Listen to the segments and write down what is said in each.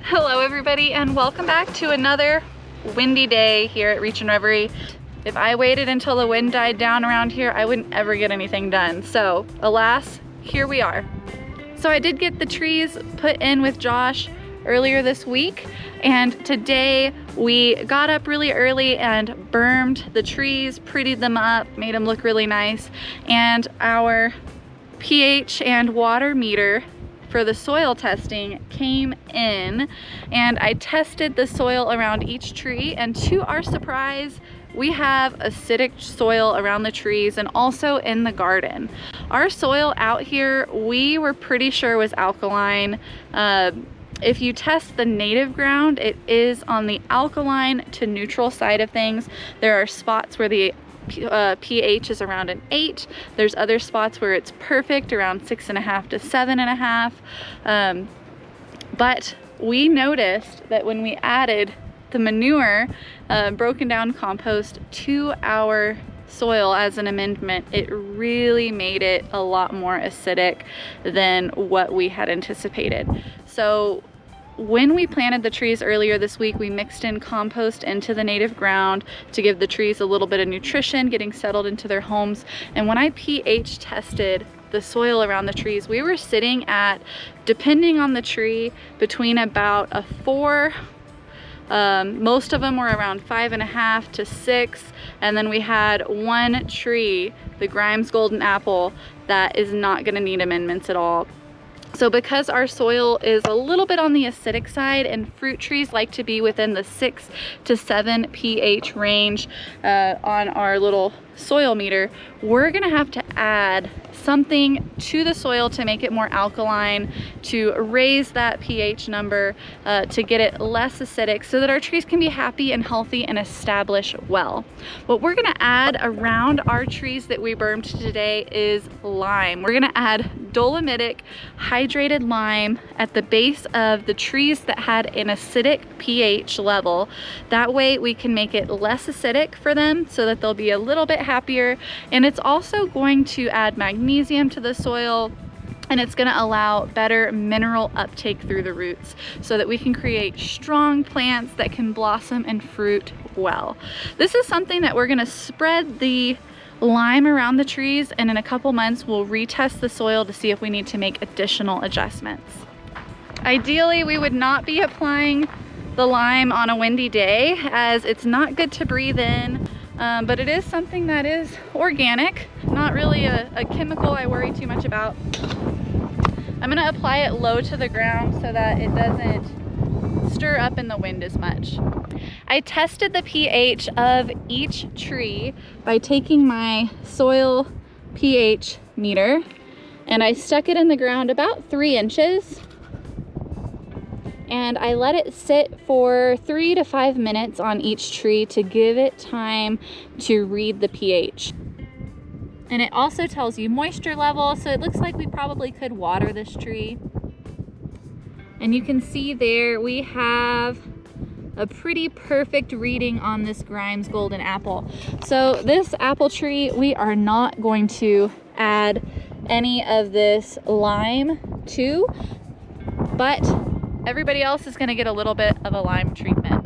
Hello everybody, and welcome back to another windy day here at Reach and Reverie. If I waited until the wind died down around here, I wouldn't ever get anything done. So alas, here we are. So I did get the trees put in with Josh earlier this week, and today we got up really early and bermed the trees, prettied them up, made them look really nice, and our pH and water meter for the soil testing came in, and I tested the soil around each tree, and to our surprise, we have acidic soil around the trees and also in the garden. Our soil out here, we were pretty sure was alkaline. If you test the native ground, it is on the alkaline to neutral side of things. There are spots where the pH is around an 8. There's other spots where it's perfect, around 6.5 to 7.5. But we noticed that when we added the manure, broken down compost, to our soil as an amendment, it really made it a lot more acidic than what we had anticipated. So when we planted the trees earlier this week, we mixed in compost into the native ground to give the trees a little bit of nutrition, getting settled into their homes. And when I pH tested the soil around the trees, we were sitting at, depending on the tree, between about a 4, most of them were around 5.5 to 6, and then we had one tree, the Grimes Golden Apple, that is not going to need amendments at all. So because our soil is a little bit on the acidic side, and fruit trees like to be within the 6 to 7 pH range on our little soil meter, we're gonna have to add something to the soil to make it more alkaline, to raise that pH number, to get it less acidic so that our trees can be happy and healthy and establish well. What we're gonna add around our trees that we bermed today is lime. We're gonna add dolomitic hydrated lime at the base of the trees that had an acidic pH level. That way we can make it less acidic for them so that they'll be a little bit happier, and it's also going to add magnesium to the soil, and it's going to allow better mineral uptake through the roots so that we can create strong plants that can blossom and fruit well. This is something that we're going to spread the lime around the trees, and in a couple months we'll retest the soil to see if we need to make additional adjustments. Ideally, we would not be applying the lime on a windy day, as it's not good to breathe in. But it is something that is organic, not really a chemical I worry too much about. I'm gonna apply it low to the ground so that it doesn't stir up in the wind as much. I tested the pH of each tree by taking my soil pH meter, and I stuck it in the ground about 3 inches. And I let it sit for 3 to 5 minutes on each tree to give it time to read the pH. And it also tells you moisture level, so it looks like we probably could water this tree. And you can see there we have a pretty perfect reading on this Grimes Golden Apple. So this apple tree, we are not going to add any of this lime to, but everybody else is going to get a little bit of a lime treatment.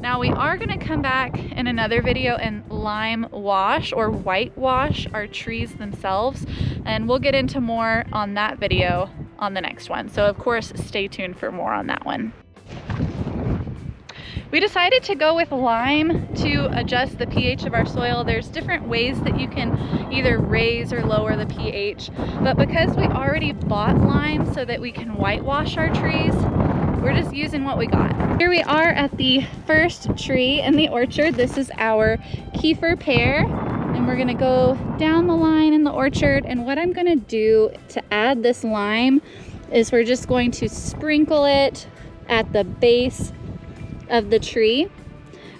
Now we are going to come back in another video and lime wash or whitewash our trees themselves, and we'll get into more on that video on the next one. So of course, stay tuned for more on that one. We decided to go with lime to adjust the pH of our soil. There's different ways that you can either raise or lower the pH, but because we already bought lime so that we can whitewash our trees, we're just using what we got. Here we are at the first tree in the orchard. This is our kefir pear, and we're gonna go down the line in the orchard, and what I'm gonna do to add this lime is we're just going to sprinkle it at the base of the tree.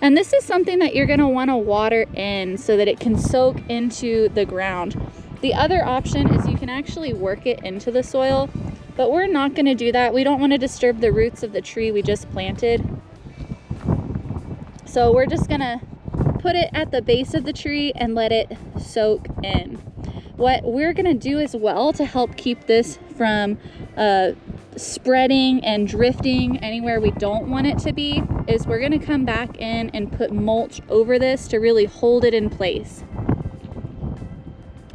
And this is something that you're going to want to water in so that it can soak into the ground. The other option is you can actually work it into the soil, but we're not going to do that. We don't want to disturb the roots of the tree we just planted. So we're just going to put it at the base of the tree and let it soak in. What we're going to do as well to help keep this from spreading and drifting anywhere we don't want it to be, is we're gonna come back in and put mulch over this to really hold it in place.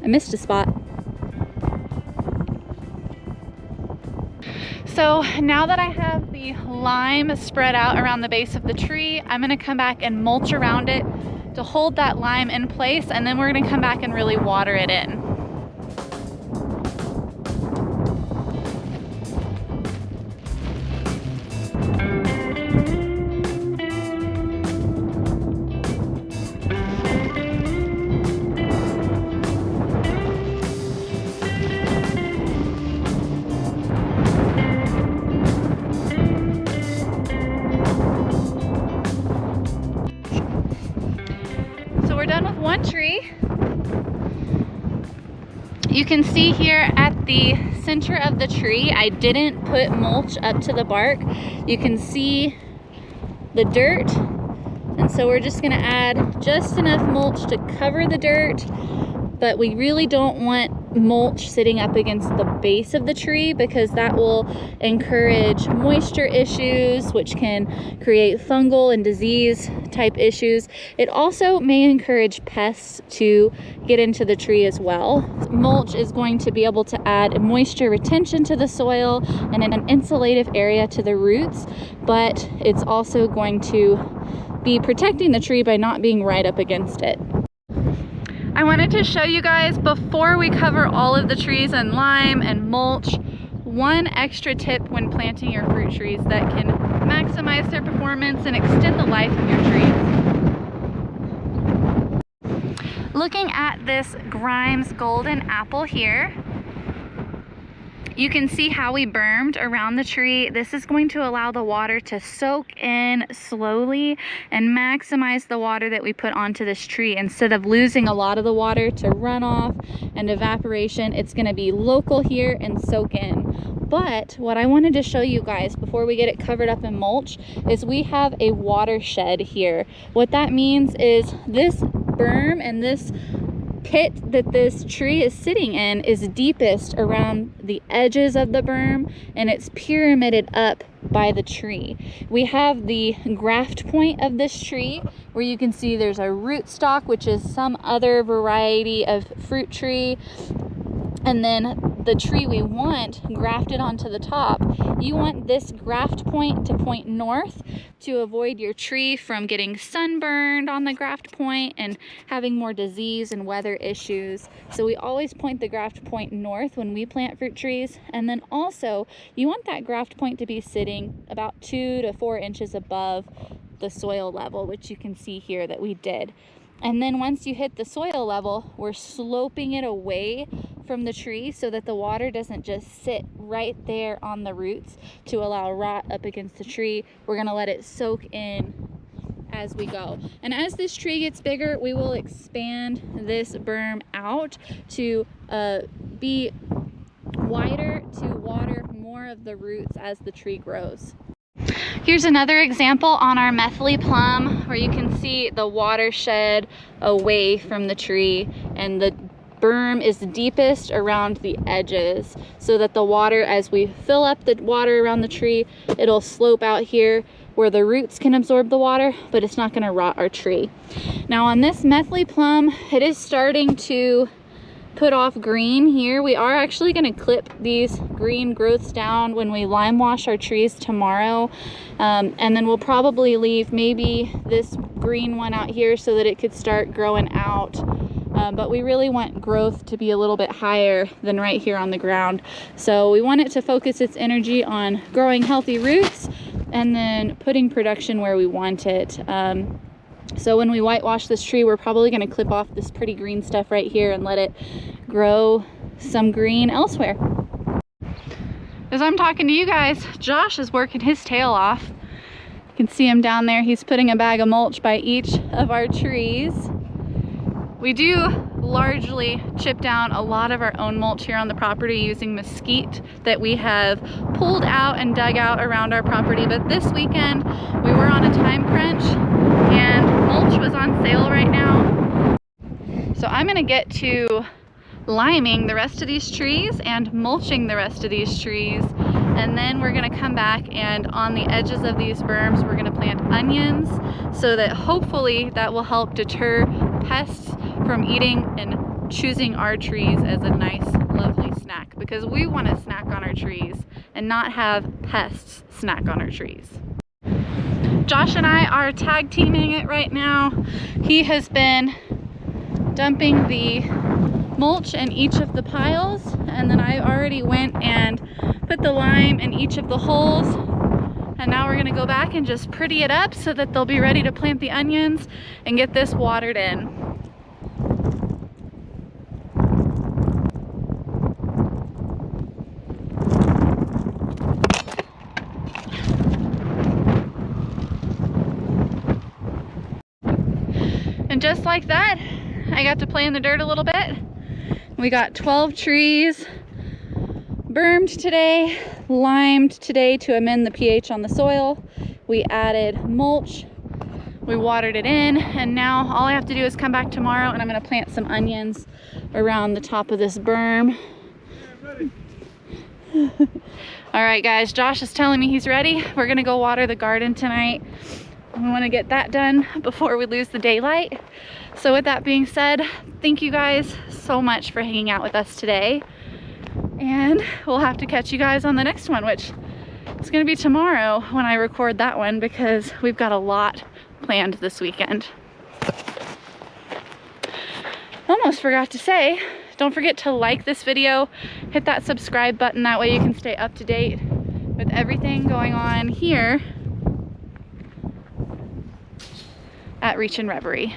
I missed a spot. So now that I have the lime spread out around the base of the tree, I'm gonna come back and mulch around it to hold that lime in place, and then we're gonna come back and really water it in. We're done with one tree. You can see here at the center of the tree, I didn't put mulch up to the bark. You can see the dirt, and so we're just gonna add just enough mulch to cover the dirt, but we really don't want mulch sitting up against the base of the tree because that will encourage moisture issues, which can create fungal and disease type issues. It also may encourage pests to get into the tree as well. Mulch is going to be able to add moisture retention to the soil and an insulative area to the roots, but it's also going to be protecting the tree by not being right up against it. I wanted to show you guys, before we cover all of the trees in lime and mulch, one extra tip when planting your fruit trees that can maximize their performance and extend the life of your trees. Looking at this Grimes golden apple here, you can see how we bermed around the tree. This is going to allow the water to soak in slowly and maximize the water that we put onto this tree. Instead of losing a lot of the water to runoff and evaporation, it's going to be local here and soak in. But what I wanted to show you guys before we get it covered up in mulch is we have a watershed here. What that means is this berm and this pit that this tree is sitting in is deepest around the edges of the berm, and it's pyramided up by the tree. We have the graft point of this tree where you can see there's a rootstock, which is some other variety of fruit tree, and then the tree we want grafted onto the top. You want this graft point to point north to avoid your tree from getting sunburned on the graft point and having more disease and weather issues. So we always point the graft point north when we plant fruit trees. And then also you want that graft point to be sitting about 2 to 4 inches above the soil level, which you can see here that we did. And then once you hit the soil level, we're sloping it away from the tree so that the water doesn't just sit right there on the roots to allow rot up against the tree. We're gonna let it soak in as we go. And as this tree gets bigger, we will expand this berm out to be wider to water more of the roots as the tree grows. Here's another example on our methyl plum where you can see the watershed away from the tree, and the berm is deepest around the edges so that the water, as we fill up the water around the tree, it'll slope out here where the roots can absorb the water, but it's not going to rot our tree. Now on this methyl plum, it is starting to put off green here. We are actually going to clip these green growths down when we lime wash our trees tomorrow, and then we'll probably leave maybe this green one out here so that it could start growing out, but we really want growth to be a little bit higher than right here on the ground. So we want it to focus its energy on growing healthy roots and then putting production where we want it. So when we whitewash this tree, we're probably going to clip off this pretty green stuff right here and let it grow some green elsewhere. As I'm talking to you guys, Josh is working his tail off. You can see him down there. He's putting a bag of mulch by each of our trees. We do largely chip down a lot of our own mulch here on the property using mesquite that we have pulled out and dug out around our property. But this weekend we were on a time crunch and mulch was on sale right now. So I'm gonna get to liming the rest of these trees and mulching the rest of these trees And then we're gonna come back, and on the edges of these berms, we're gonna plant onions so that hopefully that will help deter pests from eating and choosing our trees as a nice, lovely snack, because we want to snack on our trees and not have pests snack on our trees. Josh and I are tag teaming it right now. He has been dumping the mulch in each of the piles, and then I already went and put the lime in each of the holes, and now we're gonna go back and just pretty it up so that they'll be ready to plant the onions and get this watered in. And just like that, I got to play in the dirt a little bit. We got 12 trees bermed today, limed today to amend the pH on the soil. We added mulch, we watered it in, and now all I have to do is come back tomorrow and I'm gonna plant some onions around the top of this berm. All right guys, Josh is telling me he's ready. We're gonna go water the garden tonight. We want to get that done before we lose the daylight. So with that being said, thank you guys so much for hanging out with us today. And we'll have to catch you guys on the next one, which is going to be tomorrow when I record that one, because we've got a lot planned this weekend. Almost forgot to say, don't forget to like this video, hit that subscribe button, that way you can stay up to date with everything going on here at Reach and Reverie.